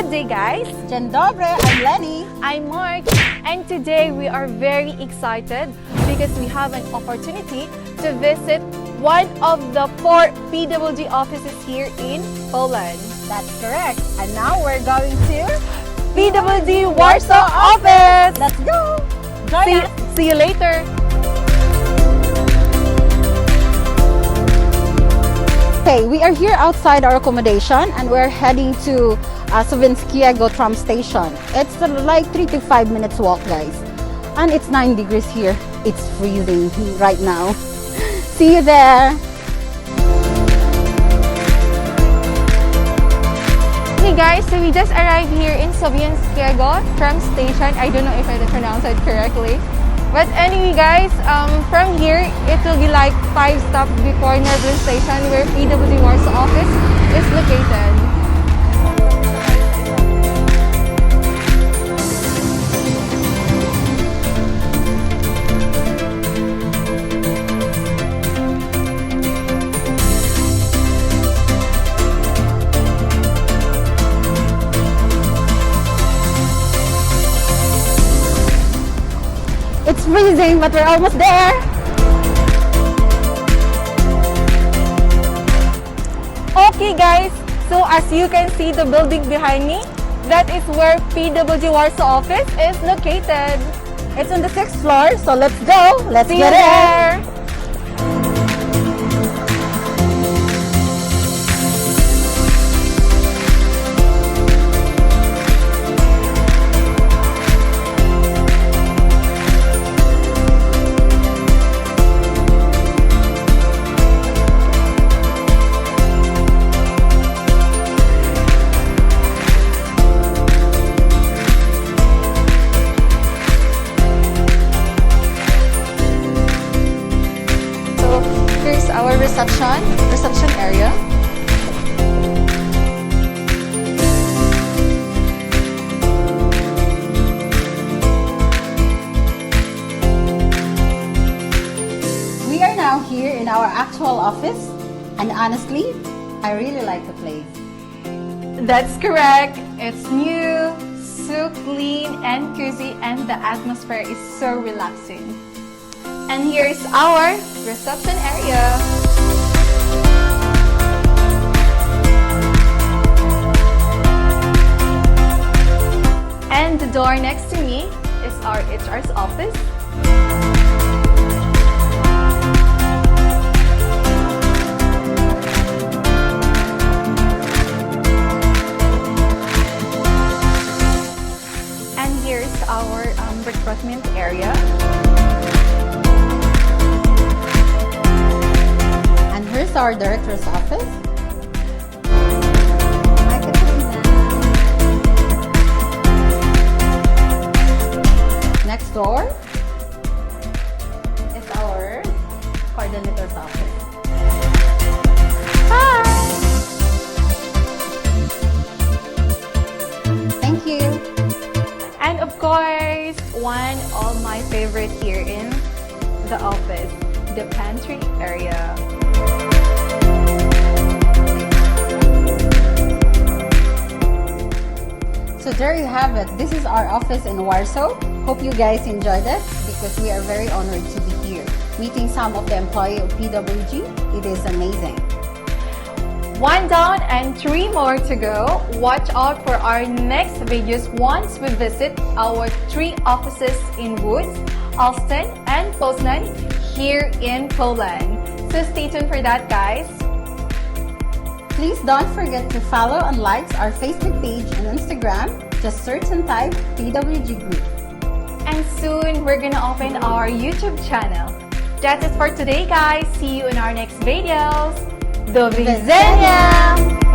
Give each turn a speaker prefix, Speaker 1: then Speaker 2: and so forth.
Speaker 1: Good day, guys!
Speaker 2: Dzień dobry, I'm Lenny.
Speaker 1: I'm Mark, and today we are very excited because we have an opportunity to visit one of the 4 PWG offices here in Poland.
Speaker 2: That's correct. And now we're going to
Speaker 1: PWG Warsaw office!
Speaker 2: Let's go! Join us!
Speaker 1: See you later!
Speaker 2: Okay, we are here outside our accommodation and we're heading to Słowiańskiego tram station. It's like 3 to 5 minutes walk, guys. And it's 9 degrees here. It's freezing right now. See you there!
Speaker 1: Hey guys, so we just arrived here in Słowiańskiego tram station. I don't know if I pronounced it correctly. But anyway guys, from here, it will be like 5 stops before Northern Station where PWG Warsaw office is located.
Speaker 2: It's freezing, but we're almost there!
Speaker 1: Okay guys, so as you can see the building behind me, that is where PWG Warsaw office is located.
Speaker 2: It's on the 6th floor, so let's go! Let's
Speaker 1: See you
Speaker 2: get
Speaker 1: there!
Speaker 2: in!
Speaker 1: Our reception area.
Speaker 2: We are now here in our actual office, and honestly, I really like the place.
Speaker 1: That's correct. It's new, so clean and cozy, and the atmosphere is so relaxing. And here's our reception area. And the door next to me is our HR's office. And here's our recruitment area.
Speaker 2: Here's our director's office. Next door is our coordinator's office.
Speaker 1: Hi!
Speaker 2: Thank you.
Speaker 1: And of course, one of my favorite here in the office, the pantry area.
Speaker 2: So there you have it. This is our office in Warsaw. Hope you guys enjoyed it because we are very honored to be here. Meeting some of the employees of PWG, it is amazing.
Speaker 1: 1 down and 3 more to go. Watch out for our next videos once we visit our 3 offices in Łódź, Olsztyn, and Poznań here in Poland. So stay tuned for that, guys.
Speaker 2: Please don't forget to follow and like our Facebook page and Instagram. Just search and type PWG Group.
Speaker 1: And soon, we're gonna open our YouTube channel. That's it for today, guys. See you in our next videos. Do widzenia!